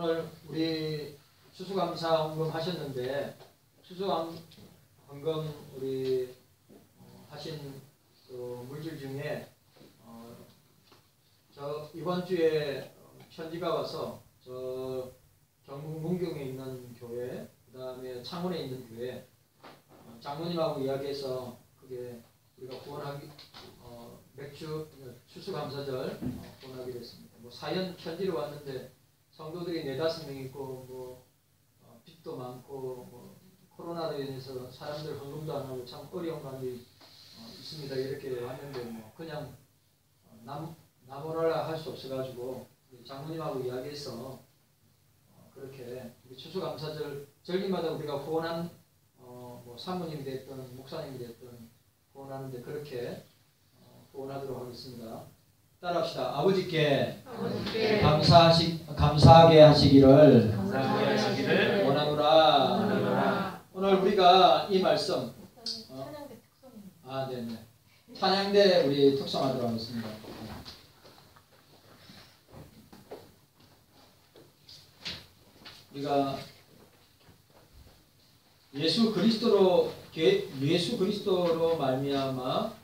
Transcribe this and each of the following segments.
오늘 우리 추수감사 헌금 하셨는데 추수감사 헌금 우리 하신 그 물질 중에 저 이번 주에 편지가 와서 저 경북 문경에 있는 교회, 그 다음에 창원에 있는 교회 장모님하고 이야기해서 그게 우리가 후원하기 맥주 추수감사절 후원하게 됐습니다. 뭐 사연 편지로 왔는데 성도들이 4-5명 있고 뭐 빚도 많고 뭐 코로나로 인해서 사람들 헌금도 안 하고 참 어려운 감이 있습니다. 이렇게 왔는데 뭐 그냥 나무랄라 할 수 없어가지고 장모님하고 이야기해서 그렇게 추수감사절 절기마다 우리가 후원한 뭐 사모님이 됐든 목사님이 됐든 후원하는데 그렇게 후원하도록 하겠습니다. 따라합시다. 아버지께 감사하게 하시기를 원하노라. 오늘 우리가 이 말씀 찬양대 특성입니다. 네네. 찬양대 우리 특성하도록 하겠습니다. 우리가 예수 그리스도로 말미암아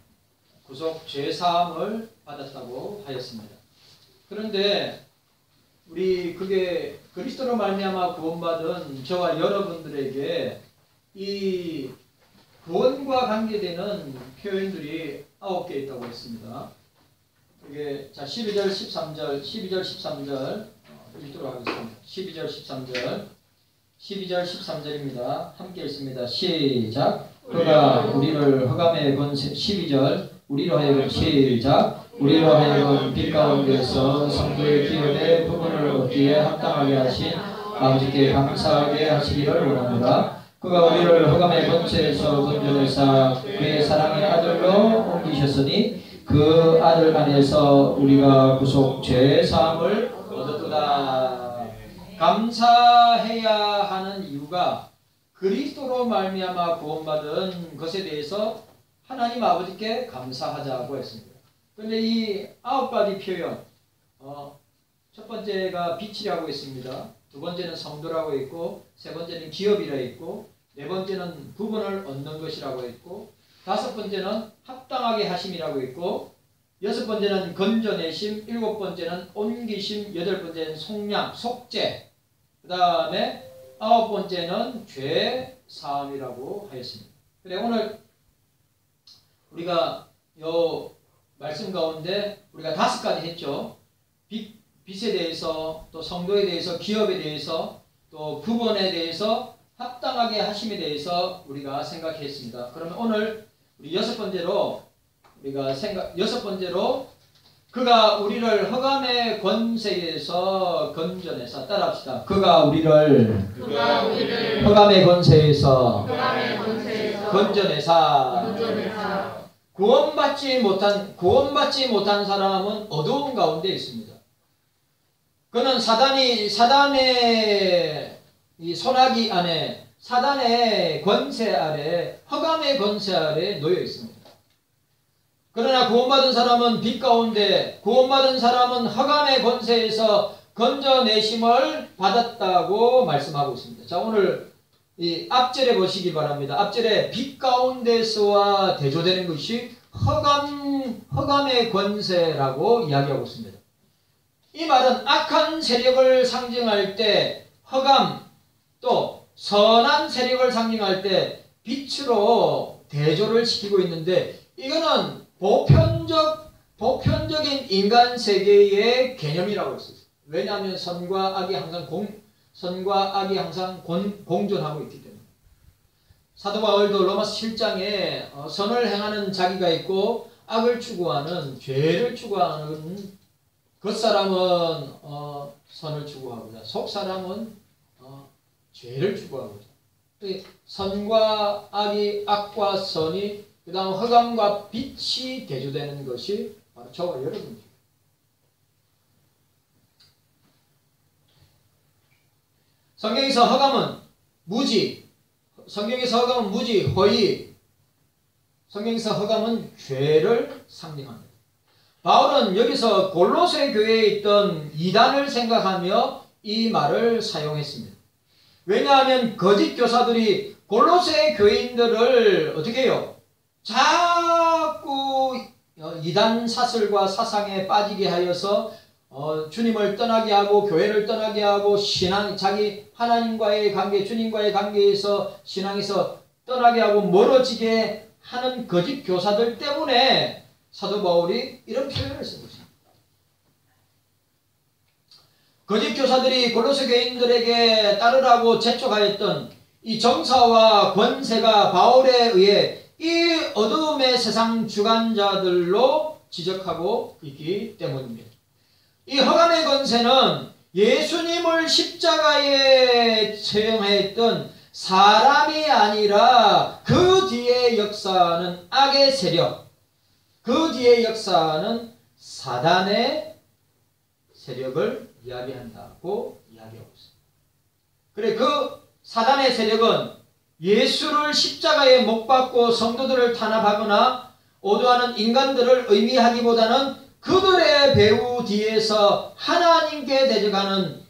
구속 죄 사함을 받았다고 하였습니다. 그런데 우리 그게 그리스도로 말미암아 구원받은 저와 여러분들에게 이 구원과 관계되는 표현들이 9개 있다고 했습니다. 이게 자 12절 13절 읽도록 하겠습니다. 12절 13절입니다. 함께 읽습니다. 시작. 그가 우리를 흑암의 권세 12절 우리로 하여금 시작. 우리로 하여금 빛 가운데서 성도의 기업의 부분을 얻기에 합당하게 하신 아버지께 감사하게 하시기를 원합니다. 그가 우리를 흑암의 권세에서 건져내사 그의 사랑의 아들로 옮기셨으니 그 아들 안에서 우리가 구속 죄 사함을 얻었도다. 감사해야 하는 이유가 그리스도로 말미암아 구원받은 것에 대해서 하나님 아버지께 감사하자고 했습니다. 그런데 이 9가지 표현 첫 번째가 빛이라고 했습니다. 두 번째는 성도라고 했고 세 번째는 기업이라 했고 네 번째는 부분을 얻는 것이라고 했고 다섯 번째는 합당하게 하심이라고 했고 여섯 번째는 건져내심, 일곱 번째는 옮기심, 여덟 번째는 속량, 속죄, 그 다음에 아홉 번째는 죄 사함이라고 하였습니다. 그래 오늘 우리가 요 말씀 가운데 우리가 5가지 했죠. 빛에 대해서 또 성도에 대해서 기업에 대해서 또 부분에 대해서 합당하게 하심에 대해서 우리가 생각했습니다. 그러면 오늘 우리 여섯 번째로 그가 우리를 흑암의 권세에서 건져내사 따라합시다. 그가 우리를 흑암의 권세에서 건져내사 구원받지 못한 사람은 어두운 가운데 있습니다. 그는 사단의 이 손아귀 안에 사단의 권세 아래 흑암의 권세 아래 놓여 있습니다. 그러나 구원받은 사람은 빛 가운데 구원받은 사람은 흑암의 권세에서 건져내심을 받았다고 말씀하고 있습니다. 자 오늘 이 앞절에 보시기 바랍니다. 앞절에 빛 가운데서와 대조되는 것이 흑암의 권세라고 이야기하고 있습니다. 이 말은 악한 세력을 상징할 때 흑암 또 선한 세력을 상징할 때 빛으로 대조를 시키고 있는데 이거는 보편적인 인간 세계의 개념이라고 했어요. 왜냐하면 선과 악이 항상 공존하고 있기 때문에. 사도 바울도 로마서 7장에 선을 행하는 자기가 있고 악을 추구하는 죄를 추구하는 겉사람은 선을 추구하고자 속사람은 죄를 추구하고자. 선과 악과 선이 그 다음 흑암과 빛이 대조되는 것이 바로 저와 여러분입니다. 성경에서 흑암은 무지, 허위, 성경에서 흑암은 죄를 상징합니다. 바울은 여기서 골로새 교회에 있던 이단을 생각하며 이 말을 사용했습니다. 왜냐하면 거짓 교사들이 골로새 교인들을 어떻게 해요? 자꾸 이단 사슬과 사상에 빠지게 하여서 주님을 떠나게 하고 교회를 떠나게 하고 자기 하나님과의 관계, 주님과의 관계에서 신앙에서 떠나게 하고 멀어지게 하는 거짓 교사들 때문에 사도 바울이 이런 표현을 쓴 것입니다. 거짓 교사들이 골로새 교인들에게 따르라고 재촉하였던 이 정사와 권세가 바울에 의해 이 어두움의 세상 주관자들로 지적하고 있기 때문입니다. 이 흑암의 권세는 예수님을 십자가에 처형했던 사람이 아니라 그 뒤에 역사하는 악의 세력, 그 뒤에 역사하는 사단의 세력을 이야기한다고 이야기하고 있습니다. 그래, 그 사단의 세력은 예수를 십자가에 못 박고 성도들을 탄압하거나 오도하는 인간들을 의미하기보다는 그들의 배후 뒤에서 하나님께 대적하는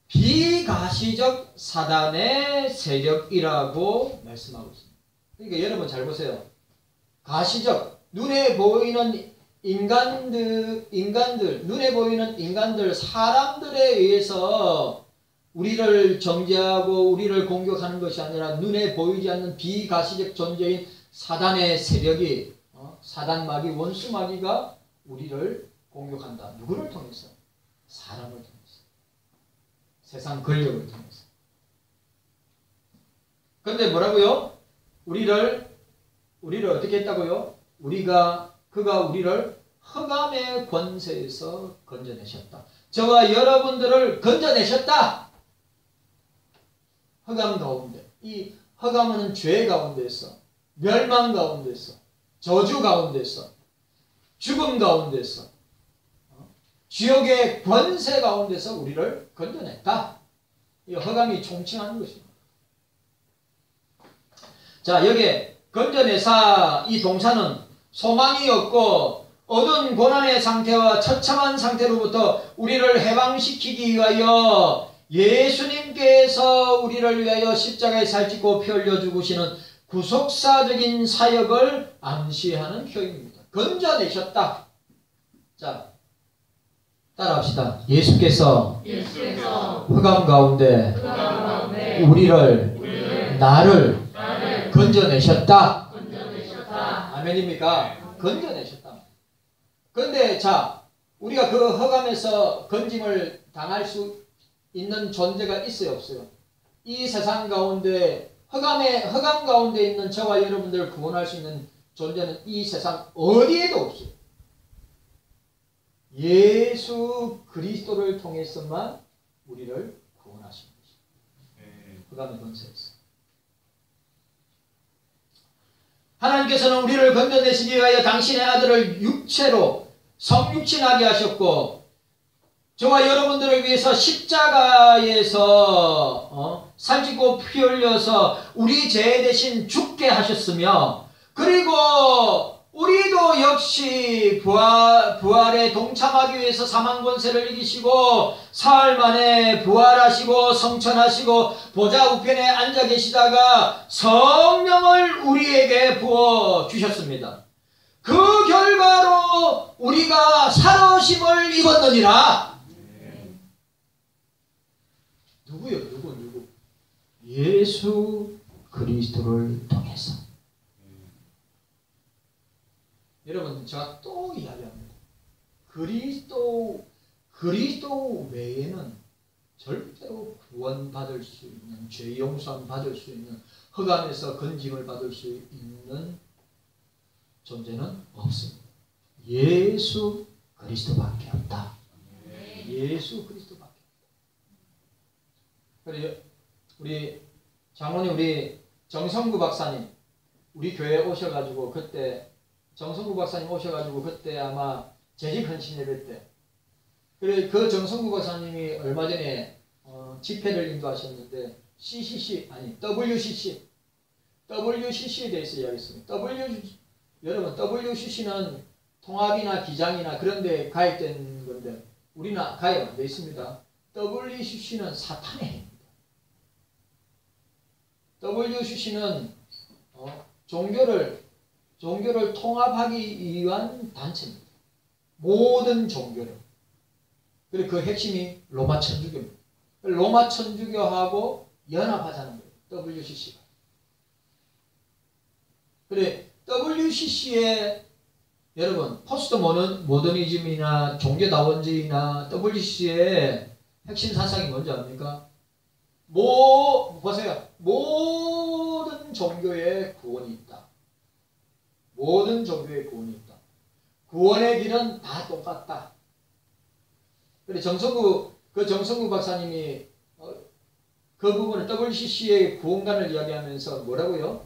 비가시적 사단의 세력이라고 말씀하고 있습니다. 그러니까 여러분 잘 보세요. 가시적, 눈에 보이는 눈에 보이는 인간들, 사람들에 의해서 우리를 정죄하고 우리를 공격하는 것이 아니라 눈에 보이지 않는 비가시적 존재인 사단의 세력이, 사단마귀, 원수마귀가 우리를 공격한다. 누구를 통해서? 사람을 통해서. 세상 권력을 통해서. 그런데 뭐라고요? 우리를 어떻게 했다고요? 그가 우리를 흑암의 권세에서 건져내셨다. 저와 여러분들을 건져내셨다. 흑암 가운데, 이 흑암은 죄 가운데서, 멸망 가운데서, 저주 가운데서, 죽음 가운데서, 지옥의 권세 가운데서 우리를 건져냈다. 이 흑암이 총칭하는 것입니다. 자, 여기에 건져내사 이 동사는 소망이 없고 어두운 고난의 상태와 처참한 상태로부터 우리를 해방시키기 위하여 예수님께서 우리를 위하여 십자가에 살찌고 피 흘려 죽으시는 구속사적인 사역을 암시하는 표현입니다. 건져내셨다. 자, 따라합시다. 예수께서 흑암 가운데 나를 건져내셨다. 아멘입니까? 건져내셨다. 그런데 자, 우리가 그 흑암에서 건짐을 당할 수 있는 존재가 있어요, 없어요? 이 세상 가운데 흑암 가운데 있는 저와 여러분들을 구원할 수 있는 존재는 이 세상 어디에도 없어요. 예수 그리스도를 통해서만 우리를 구원하신 것입니다. 흑암의 권세에서. 하나님께서는 우리를 건져내시기 위하여 당신의 아들을 육체로 성육신하게 하셨고 저와 여러분들을 위해서 십자가에서 살찌고 피 흘려서 우리 죄 대신 죽게 하셨으며 그리고 우리도 역시 부활에 동참하기 위해서 사망 권세를 이기시고 사흘 만에 부활하시고 성천하시고 보좌 우편에 앉아 계시다가 성령을 우리에게 부어 주셨습니다. 그 결과로 우리가 살아오심을 입었느니라. 누구요? 누구? 예수 그리스도를 통해서. 여러분, 제가 또 이야기합니다. 그리스도 외에는 절대로 구원받을 수 있는, 죄 용서함 받을 수 있는, 흑암에서 건짐을 받을 수 있는 존재는 없습니다. 예수 그리스도밖에 없다. 예수 그리스도밖에 없다. 그래, 우리 장로님, 우리 정성구 박사님, 우리 교회에 오셔가지고 그때 정성구 박사님 오셔가지고 그때 아마 재직 헌신 예배 때 그래 그 정성구 박사님이 얼마 전에 집회를 인도하셨는데 WCC에 대해서 이야기했습니다. 여러분 WCC는 통합이나 기장이나 그런 데 가입된 건데 우리는 가입 안 돼 있습니다. WCC는 사탄의 행위입니다. WCC는 종교를 통합하기 위한 단체입니다. 모든 종교를. 그리고 그 핵심이 로마 천주교입니다. 로마 천주교하고 연합하자는 거예요. WCC가. 그래 WCC의 여러분 포스트 모더니즘이나 종교다원주의나 WCC의 핵심 사상이 뭔지 압니까? 보세요. 모든 종교에 구원이 있다. 모든 종교에 구원이 있다. 구원의 길은 다 똑같다. 그래 정성구 박사님이 그 부분을 WCC의 구원관을 이야기하면서 뭐라고요?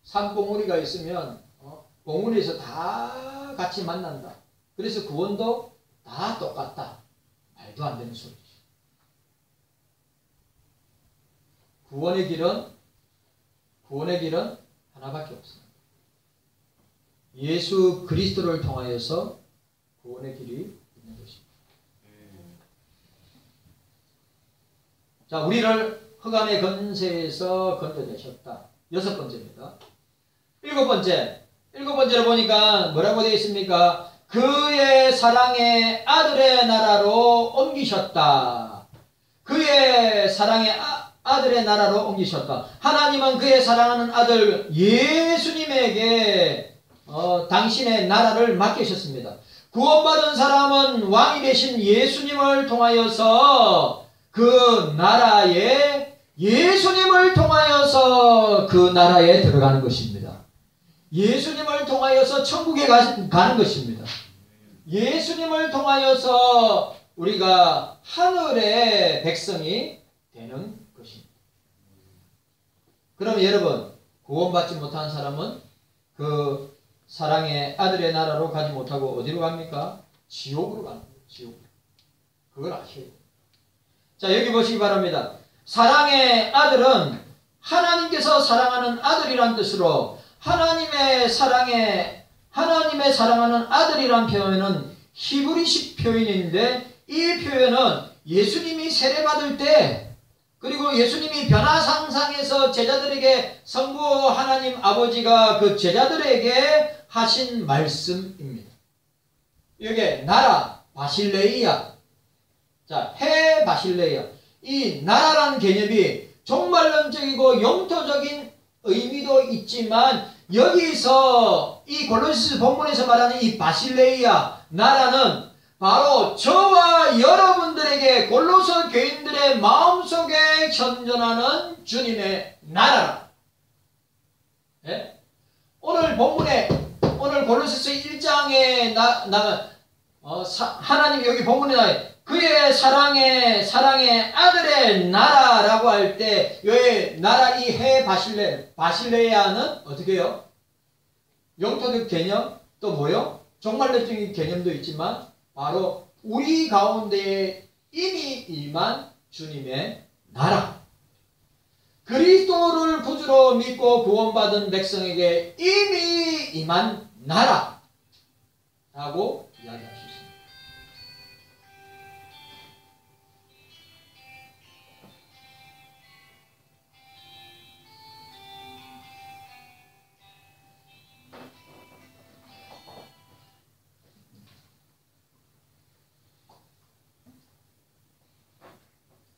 산봉우리가 있으면 봉우리에서 다 같이 만난다. 그래서 구원도 다 똑같다. 말도 안 되는 소리죠. 구원의 길은 하나밖에 없습니다. 예수 그리스도를 통하여서 구원의 길이 있는 것입니다. 자, 우리를 흑암의 권세에서 건져내셨다. 6번째입니다. 7번째로 보니까 뭐라고 되어 있습니까? 그의 사랑의 아들의 나라로 옮기셨다. 그의 사랑의 아들의 나라로 옮기셨다. 하나님은 그의 사랑하는 아들 예수님에게 당신의 나라를 맡기셨습니다. 구원받은 사람은 왕이 되신 예수님을 통하여서 그 나라에 예수님을 통하여서 그 나라에 들어가는 것입니다. 예수님을 통하여서 천국에 가는 것입니다. 예수님을 통하여서 우리가 하늘의 백성이 되는 것입니다. 그럼 여러분 구원받지 못한 사람은 그 사랑의 아들의 나라로 가지 못하고 어디로 갑니까? 지옥으로 가는 거예요. 지옥. 그걸 아셔야 돼요. 자, 여기 보시기 바랍니다. 사랑의 아들은 하나님께서 사랑하는 아들이란 뜻으로 하나님의 사랑하는 아들이란 표현은 히브리식 표현인데 이 표현은 예수님이 세례받을 때 그리고 예수님이 변화상상에서 제자들에게 성부 하나님 아버지가 그 제자들에게 하신 말씀입니다. 이게 나라 바실레이아. 자, 해 바실레이아. 이 나라라는 개념이 종말론적이고 영토적인 의미도 있지만 여기서 이 골로새서 본문에서 말하는 이 바실레이아 나라는 바로 저와 여러분들에게 골로새 교인들의 마음속에 현존하는 주님의 나라라. 예? 오늘 골로새서 1장에 하나님 여기 본문에 나와요. 그의 사랑의 아들의 나라라고 할 때 여기 나라 이 해 바실레아는 어떻게 해요? 영토적 개념 또 뭐요? 종말론적인 개념도 있지만 바로 우리 가운데에 이미 임한 주님의 나라. 그리스도를 구주로 믿고 구원받은 백성에게 이미 임한 나라라고 이야기할 수 있습니다.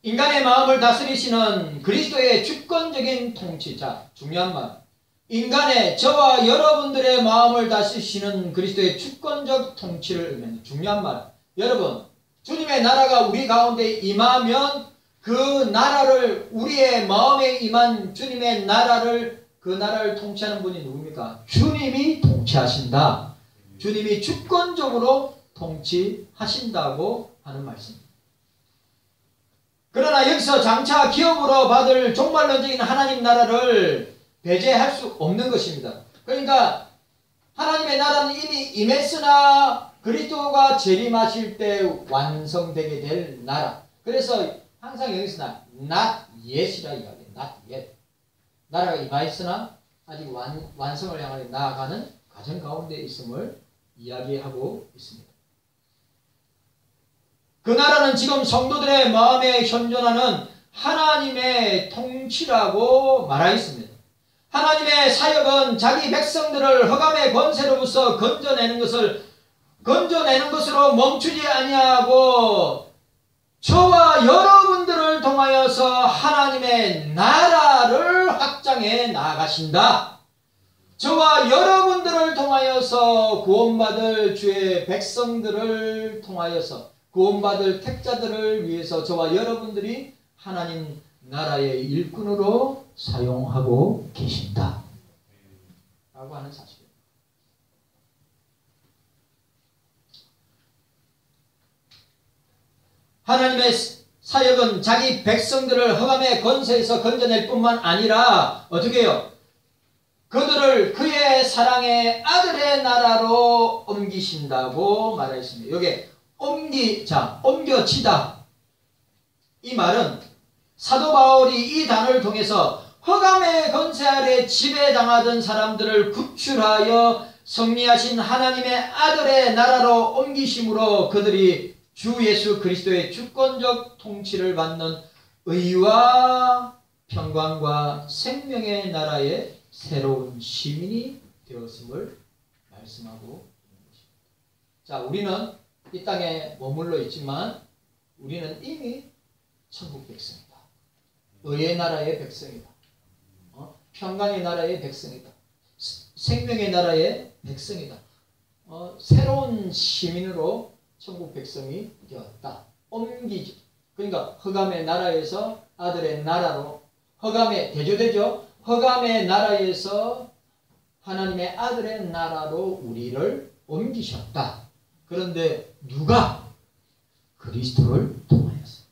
인간의 마음을 다스리시는 그리스도의 주권적인 통치자. 중요한 말. 인간의 저와 여러분들의 마음을 다스리시는 그리스도의 주권적 통치를 의미합니다. 중요한 말. 여러분, 주님의 나라가 우리 가운데 임하면 그 나라를 우리의 마음에 임한 주님의 나라를 그 나라를 통치하는 분이 누굽니까? 주님이 통치하신다. 주님이 주권적으로 통치하신다고 하는 말씀입니다. 그러나 여기서 장차 기업으로 받을 종말론적인 하나님 나라를 배제할 수 없는 것입니다. 그러니까 하나님의 나라는 이미 임했으나 그리스도가 재림하실 때 완성되게 될 나라. 그래서 항상 여기서 not yet이라 이야기해요. not yet. 나라가 임하였으나 아직 완성을 향하여 나아가는 과정 가운데 있음을 이야기하고 있습니다. 그 나라는 지금 성도들의 마음에 현존하는 하나님의 통치라고 말하였습니다. 하나님의 사역은 자기 백성들을 흑암의 권세로부터 건져내는 것으로 멈추지 아니하고 저와 여러분들을 통하여서 하나님의 나라를 확장해 나가신다. 저와 여러분들을 통하여서 구원받을 주의 백성들을 통하여서 구원받을 택자들을 위해서 저와 여러분들이 하나님 나라의 일꾼으로 사용하고 계신다 라고 하는 사실입니다. 하나님의 사역은 자기 백성들을 흑암의 권세에서 건져낼 뿐만 아니라 어떻게 해요? 그들을 그의 사랑의 아들의 나라로 옮기신다고 말했습니다. 여기 옮겨치다. 이 말은 사도 바울이 이 단어를 통해서 흑암의 권세 아래 지배당하던 사람들을 구출하여 승리하신 하나님의 아들의 나라로 옮기심으로 그들이 주 예수 그리스도의 주권적 통치를 받는 의와 평강과 생명의 나라의 새로운 시민이 되었음을 말씀하고 있는 것입니다. 자, 우리는 이 땅에 머물러 있지만 우리는 이미 천국 백성이다. 의의 나라의 백성이다. 평강의 나라의 백성이다. 생명의 나라의 백성이다. 새로운 시민으로 천국 백성이 되었다. 옮기죠. 그러니까 흑암의 나라에서 아들의 나라로 흑암의 대조되죠. 흑암의 나라에서 하나님의 아들의 나라로 우리를 옮기셨다. 그런데 누가? 그리스도를 통하여서.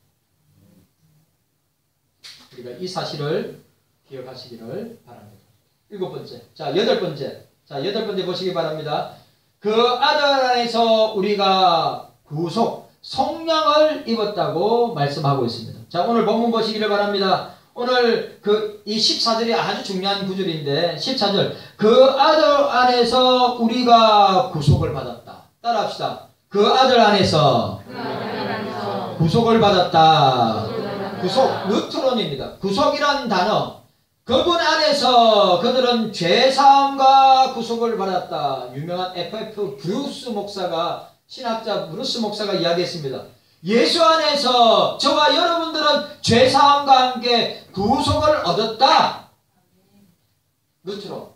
우리가 이 사실을 기억하시기를 바랍니다. 7번째. 자, 8번째. 자, 8번째 보시기 바랍니다. 그 아들 안에서 우리가 구속, 성령을 입었다고 말씀하고 있습니다. 자, 오늘 본문 보시기를 바랍니다. 오늘 이 14절이 아주 중요한 구절인데 14절 그 아들 안에서 우리가 구속을 받았다. 따라합시다. 그 아들 안에서 구속을 받았다. 구속, 루트론입니다. 구속이란 단어 그분 안에서 그들은 죄사함과 구속을 받았다. 유명한 F.F. 브루스 목사가 신학자 브루스 목사가 이야기했습니다. 예수 안에서 저와 여러분들은 죄사함과 함께 구속을 얻었다. 루트론.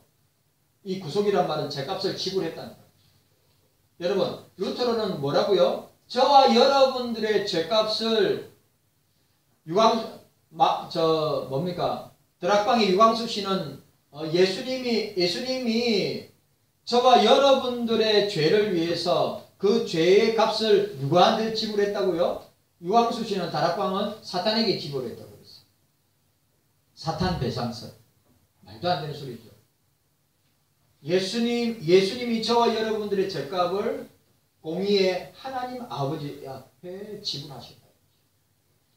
이 구속이란 말은 죄값을 지불했다는 거예요. 여러분, 루트론은 뭐라고요? 저와 여러분들의 죄값을 드락방의 유광수 씨는 예수님이 저와 여러분들의 죄를 위해서 그 죄의 값을 누구한테 지불했다고요? 유광수 씨는 다락방은 사탄에게 지불했다고 그랬어요. 사탄 배상설. 말도 안 되는 소리죠. 예수님이 저와 여러분들의 죄값을 공의의 하나님 아버지 앞에 지불하셨다.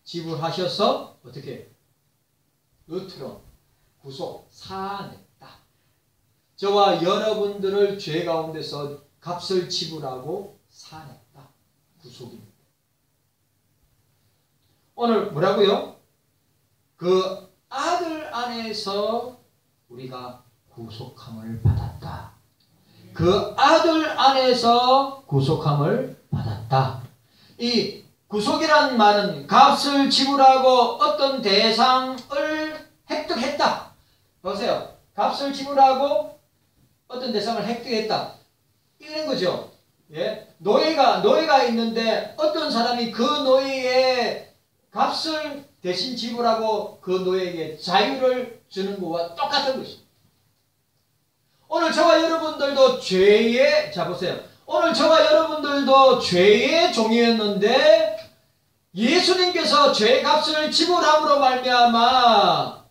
지불하셔서 어떻게? 루트론, 구속, 사냈다. 저와 여러분들을 죄 가운데서 값을 지불하고 사냈다. 구속입니다. 오늘 뭐라고요? 그 아들 안에서 우리가 구속함을 받았다. 그 아들 안에서 구속함을 받았다. 이 구속이란 말은 값을 지불하고 어떤 대상을 획득했다. 보세요. 값을 지불하고 어떤 대상을 획득했다. 이런 거죠. 예? 노예가 있는데 어떤 사람이 그 노예의 값을 대신 지불하고 그 노예에게 자유를 주는 것과 똑같은 것입니다. 오늘 저와 여러분들도 오늘 저와 여러분들도 죄의 종이었는데 예수님께서 죄 값을 지불함으로 말미암아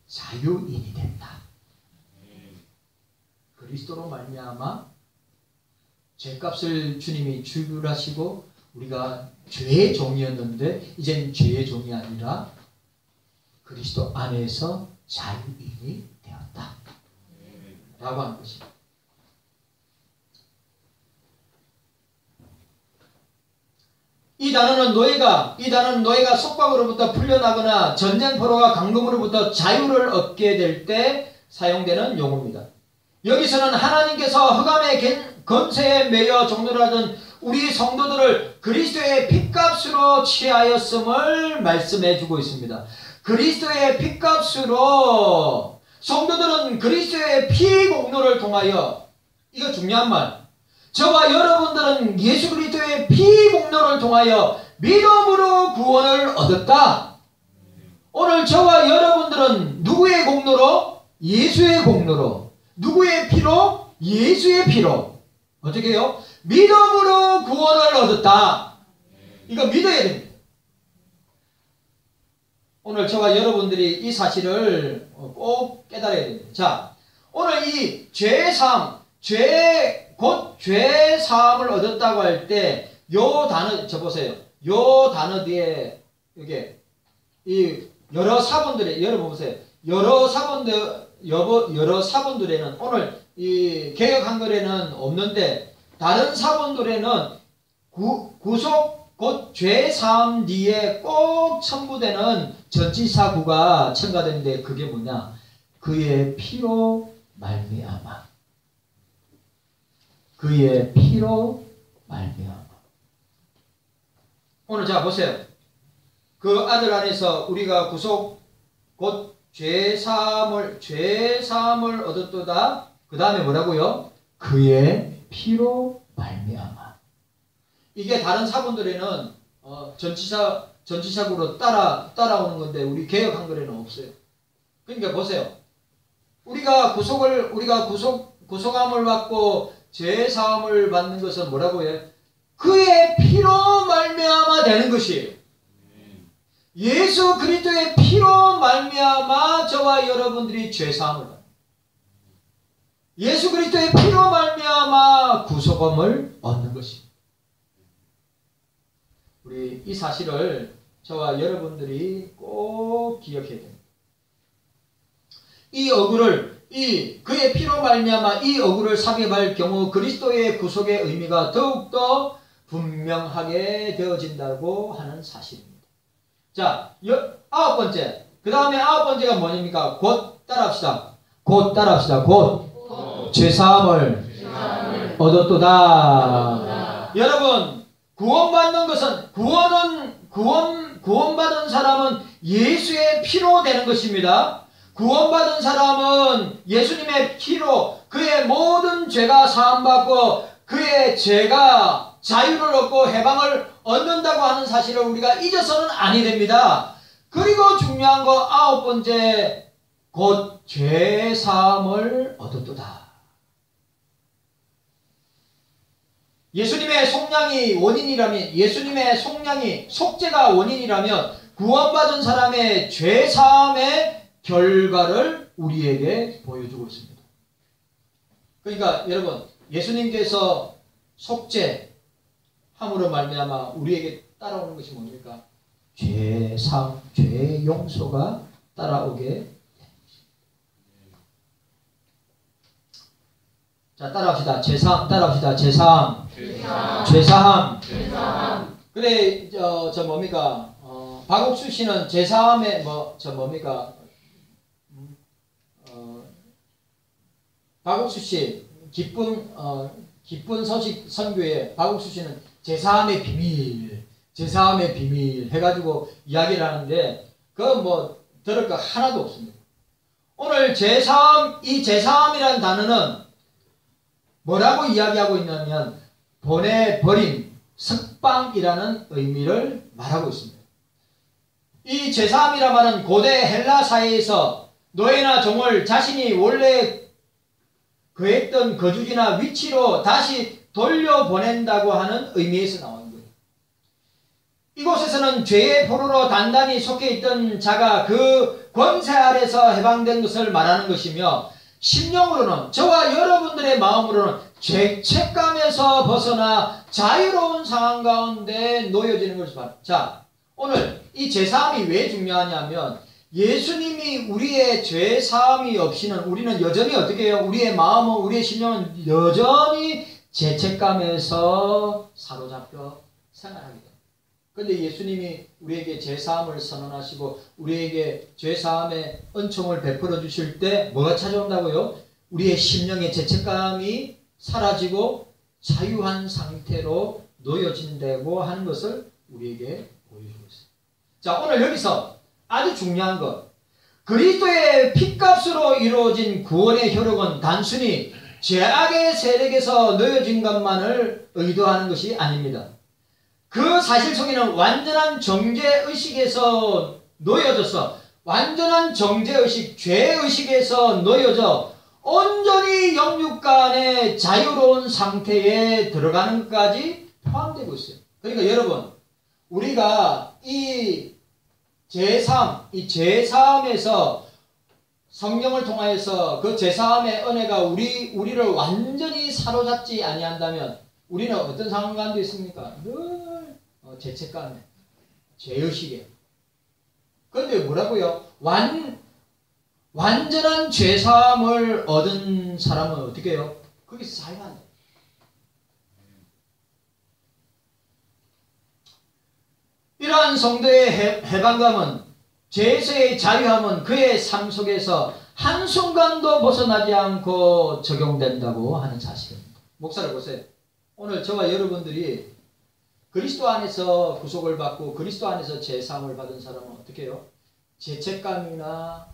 자유인이 된다. 그리스도로 말미암아 죄값을 주님이 지불하시고 우리가 죄의 종이었는데 이젠 죄의 종이 아니라 그리스도 안에서 자유인이 되었다. 라고 하는 것입니다. 이 단어는 노예가 속박으로부터 풀려나거나 전쟁포로와 감금으로부터 자유를 얻게 될 때 사용되는 용어입니다. 여기서는 하나님께서 흑암의 권세에 매여 종노를 하던 우리 성도들을 그리스도의 핏값으로 취하였음을 말씀해 주고 있습니다. 그리스도의 핏값으로 성도들은 그리스도의 피 공로를 통하여, 이거 중요한 말, 저와 여러분들은 예수 그리스도의 피 공로를 통하여 믿음으로 구원을 얻었다. 오늘 저와 여러분들은 누구의 공로로? 예수의 공로로. 누구의 피로? 예수의 피로. 어떻게 해요? 믿음으로 구원을 얻었다. 이거 믿어야 됩니다. 오늘 저와 여러분들이 이 사실을 꼭 깨달아야 됩니다. 자, 오늘 이 죄사함, 곧 죄사함을 얻었다고 할 때 요 단어 보세요. 요 단어 뒤에 이게 이 여러 사본들에 여러분 보세요. 여러 사본들에는 오늘 이 개역 한글에는 없는데 다른 사본들에는 구속 곧 죄사함 뒤에 꼭 첨부되는 전치사구가 첨가되는데 그게 뭐냐? 그의 피로 말미암아. 그의 피로 말미암아. 오늘 자 보세요. 그 아들 안에서 우리가 구속 곧 죄사함을 얻었도다. 그 다음에 뭐라고요? 그의 피로 말미암아. 이게 다른 사본들에는 전치사구로 따라오는 건데 우리 개역 한글에는 없어요. 그러니까 보세요. 우리가 구속함을 받고 죄사함을 받는 것은 뭐라고 해요? 그의 피로 말미암아 되는 것이에요. 예수 그리스도의 피로 말미암아 저와 여러분들이 죄사함을 받는, 예수 그리스도의 피로 말미암아 구속함을 얻는 것입니다. 우리 이 사실을 저와 여러분들이 꼭 기억해야 됩니다. 이 억울을 그의 피로 말미암아 이 억울을 삽입할 경우 그리스도의 구속의 의미가 더욱더 분명하게 되어진다고 하는 사실입니다. 자, 9번째. 그 다음에 9번째가 뭐입니까? 곧 따라합시다. 곧 죄사함을 얻었도다. 여러분, 구원받는 것은 구원받은 사람은 예수의 피로 되는 것입니다. 구원받은 사람은 예수님의 피로 그의 모든 죄가 사함받고 그의 죄가 자유를 얻고 해방을 얻는다고 하는 사실을 우리가 잊어서는 아니 됩니다. 그리고 중요한 거 9번째, 곧 죄사함을 얻었도다. 예수님의 속죄가 원인이라면 구원받은 사람의 죄사함의 결과를 우리에게 보여주고 있습니다. 그러니까 여러분, 예수님께서 속죄함으로 말미암아 우리에게 따라오는 것이 뭡니까? 죄 용서가 따라오게 됩니다. 자, 따라합시다. 죄사함. 그래, 저 뭡니까? 박옥수 씨는 죄사함에 박옥수 씨 기쁜 소식 선교에 박옥수 씨는 죄사함의 비밀 해가지고 이야기를 하는데 그거 들을 거 하나도 없습니다. 오늘 이 죄사함이라는 단어는 뭐라고 이야기하고 있냐면 보내버림, 석방이라는 의미를 말하고 있습니다. 이 죄사함이란 말은 고대 헬라 사회에서 노예나 종을 자신이 원래 거했던 거주지나 위치로 다시 돌려보낸다고 하는 의미에서 나오는 거예요. 이곳에서는 죄의 포로로 단단히 속해 있던 자가 그 권세 아래서 해방된 것을 말하는 것이며 심령으로는 저와 여러분들의 마음으로는 죄책감에서 벗어나 자유로운 상황 가운데 놓여지는 것을 말합니다. 자, 오늘 이 죄사함이 왜 중요하냐면 예수님이 우리의 죄사함이 없이는 우리는 여전히 어떻게 해요? 우리의 마음은 우리의 심령은 여전히 죄책감에서 사로잡혀 생활하게 됩니다. 근데 예수님이 우리에게 죄사함을 선언하시고 우리에게 죄사함의 은총을 베풀어 주실 때 뭐가 찾아온다고요? 우리의 심령의 죄책감이 사라지고 자유한 상태로 놓여진다고 하는 것을 우리에게 보여주고 있어요. 자, 오늘 여기서 아주 중요한 것, 그리스도의 핏값으로 이루어진 구원의 효력은 단순히 죄악의 세력에서 놓여진 것만을 의도하는 것이 아닙니다. 그 사실 속에는 완전한 정죄의식에서 놓여져서, 완전한 정죄의식, 죄의식에서 놓여져 온전히 영육간의 자유로운 상태에 들어가는 것까지 포함되고 있어요. 그러니까 여러분, 우리가 이 죄사함에서 성령을 통하여서 그 죄사함의 은혜가 우리를 완전히 사로잡지 아니한다면 우리는 어떤 상황 가운데 있습니까? 늘 죄책감에, 죄의식에. 그런데 뭐라고요? 완전한 죄사함을 얻은 사람은 어떻게 해요? 거기서 자유한다. 이러한 성도의 해방감은, 죄에서의 자유함은 그의 삶 속에서 한순간도 벗어나지 않고 적용된다고 하는 사실입니다. 목사를 보세요. 오늘 저와 여러분들이 그리스도 안에서 구속을 받고 그리스도 안에서 죄사함을 받은 사람은 어떻게 해요? 죄책감이나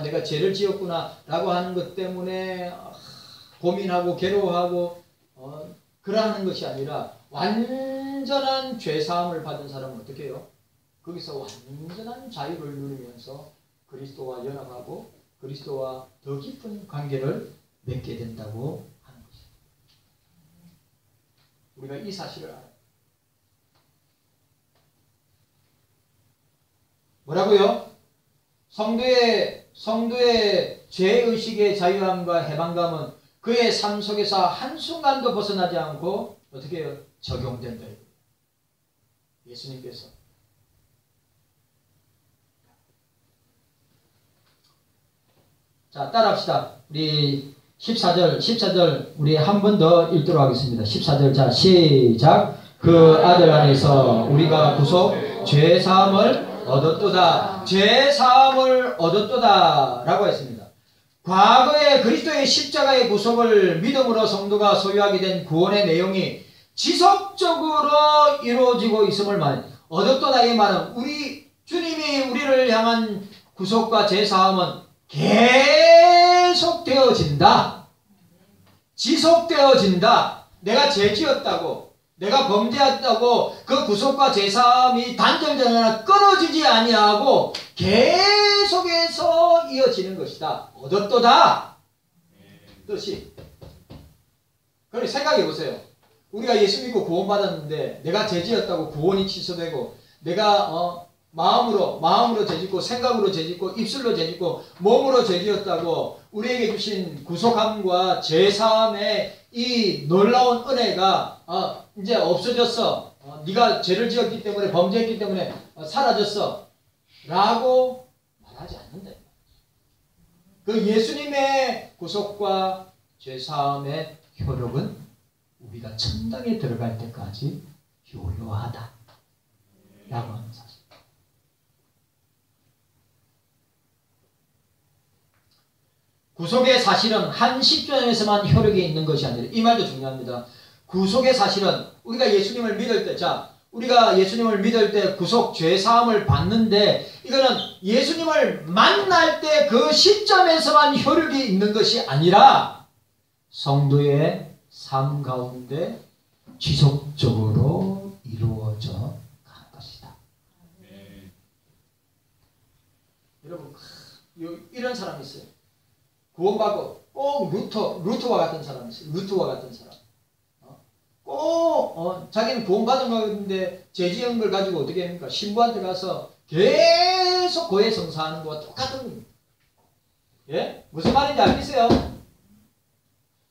내가 죄를 지었구나 라고 하는 것 때문에 고민하고 괴로워하고 그러는 것이 아니라 완전한 죄사함을 받은 사람은 어떻게 해요? 거기서 완전한 자유를 누리면서 그리스도와 연합하고 그리스도와 더 깊은 관계를 맺게 된다고 하는 것입니다. 우리가 이 사실을 알아요. 뭐라고요? 성도의 죄의식의 자유함과 해방감은 그의 삶 속에서 한순간도 벗어나지 않고 어떻게 해요? 적용된다. 예수님께서. 자, 따라합시다. 우리 14절 우리 한 번 더 읽도록 하겠습니다. 14절. 자, 시작. 그 아들 안에서 우리가 구속 죄사함을 얻었도다. 죄사함을 얻었도다 라고 했습니다. 과거에 그리스도의 십자가의 구속을 믿음으로 성도가 소유하게 된 구원의 내용이 지속적으로 이루어지고 있음을 말합니다. 얻었도다 이 말은 우리 주님이 우리를 향한 구속과 죄사함은 계속 되어진다. 지속되어진다. 내가 죄지었다고, 내가 범죄했다고 그 구속과 죄사함이 단절되거나 끊어지지 아니하고 계속해서 이어지는 것이다. 얻었도다. 뜻이. 그럼 생각해 보세요. 우리가 예수 믿고 구원받았는데 내가 죄지었다고 구원이 취소되고 내가 마음으로 죄짓고 생각으로 죄짓고 입술로 죄짓고 몸으로 죄지었다고 우리에게 주신 구속함과 죄사함의 이 놀라운 은혜가 이제 없어졌어. 네가 죄를 지었기 때문에 범죄했기 때문에 사라졌어. 라고 말하지 않는다. 그 예수님의 구속과 죄사함의 효력은 우리가 천당에 들어갈 때까지 유효하다. 라고 하는 사실. 구속의 사실은 한 십자가에서만 효력이 있는 것이 아니라, 이 말도 중요합니다. 구속의 사실은 우리가 예수님을 믿을 때, 우리가 예수님을 믿을 때 구속 죄사함을 받는데 이거는 예수님을 만날 때 그 시점에서만 효력이 있는 것이 아니라 성도의 삶 가운데 지속적으로 이루어져 가는 것이다. 여러분, 이런 사람이 있어요. 구원받고 꼭 루터와 같은 사람이 있어요. 루터와 같은 사람. 꼭 자기는 구원받은 거 같은데 죄지은 걸 가지고 어떻게 합니까? 신부한테 가서 계속 고해성사하는 거와 똑같은 겁니다. 예? 무슨 말인지 알겠어요?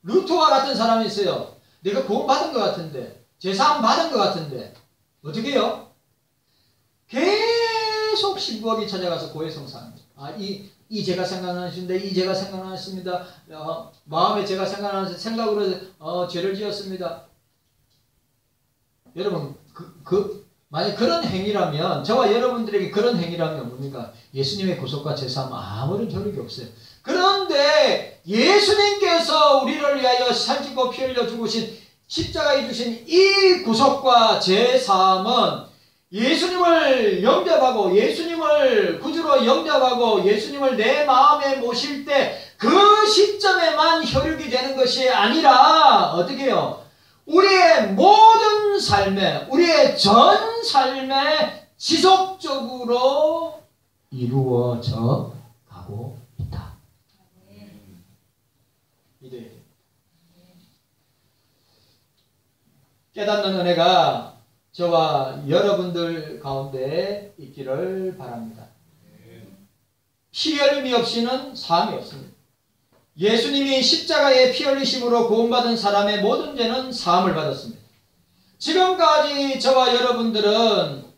루터와 같은 사람이 있어요. 내가 구원받은 것 같은데, 죄사함 받은 것 같은데 어떻게 해요? 계속 신부에게 찾아가서 고해성사하는 거예요. 이 죄가 생각나시는데 이 죄가 생각났습니다. 마음에 죄가 생각나서 생각으로 죄를 지었습니다. 여러분, 만약 그런 행위라면, 저와 여러분들에게 그런 행위라면 뭡니까? 예수님의 구속과 제사함은 아무런 효력이 없어요. 그런데 예수님께서 우리를 위하여 살찌고 피 흘려 죽으신 십자가에 주신 이 구속과 제사함은 예수님을 영접하고 예수님을 구주로 영접하고 예수님을 내 마음에 모실 때 그 시점에만 효력이 되는 것이 아니라 어떻게 해요? 우리의 모든 삶에, 우리의 전 삶에 지속적으로 이루어져 가고 있다. 믿어야 돼요. 깨닫는 은혜가 저와 여러분들 가운데 있기를 바랍니다. 피 흘림이 없이는 사함이 없습니다. 예수님이 십자가에 피 흘리심으로 구원받은 사람의 모든 죄는 사함을 받았습니다. 지금까지 저와 여러분들은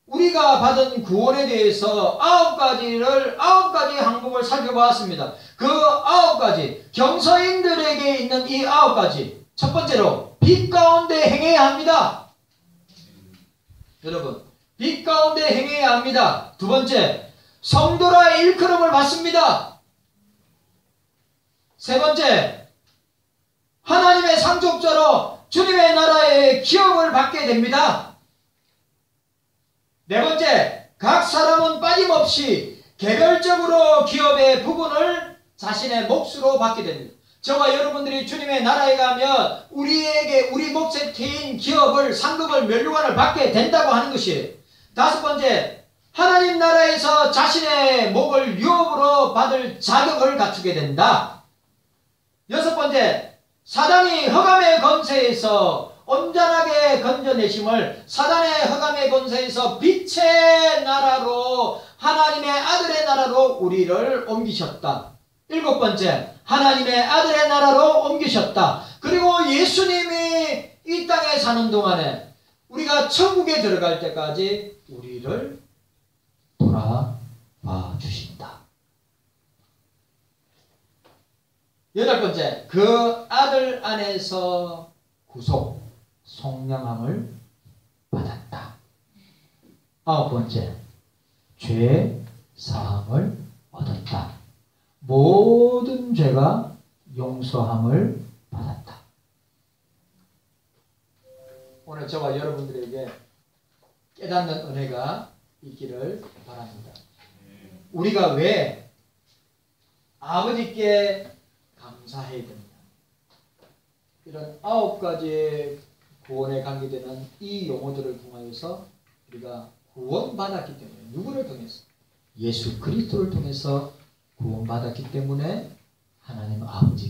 우리가 받은 구원에 대해서 9가지 항목을 살펴보았습니다. 그 9가지, 경서인들에게 있는 이 9가지, 첫 번째로 빛 가운데 행해야 합니다. 여러분, 빛 가운데 행해야 합니다. 두 번째, 성도라 일컬음을 받습니다. 세 번째, 하나님의 상속자로 주님의 나라의 기업을 받게 됩니다. 네 번째, 각 사람은 빠짐없이 개별적으로 기업의 부분을 자신의 몫으로 받게 됩니다. 저와 여러분들이 주님의 나라에 가면 우리에게 우리 몫에 트인 기업을, 상급을, 면류관을 받게 된다고 하는 것이에요. 다섯 번째, 하나님 나라에서 자신의 목을 유업으로 받을 자격을 갖추게 된다. 여섯 번째, 사단이 흑암의 권세에서 온전하게 건져내심을 사단의 흑암의 권세에서 빛의 나라로, 하나님의 아들의 나라로 우리를 옮기셨다. 일곱 번째, 하나님의 아들의 나라로 옮기셨다. 그리고 예수님이 이 땅에 사는 동안에 우리가 천국에 들어갈 때까지 우리를 돌아봐 주신다. 여덟 번째, 그 아들 안에서 구속, 속량함을 받았다. 아홉 번째, 죄 사함을 얻었다. 모든 죄가 용서함을 받았다. 오늘 저와 여러분들에게 깨닫는 은혜가 있기를 바랍니다. 우리가 왜 아버지께 감사해야 됩니다. 이런 9가지의 구원에 관계되는 이 용어들을 통하여서 우리가 구원받았기 때문에, 누구를 통해서? 예수 그리스도를 통해서 구원받았기 때문에 하나님 아버지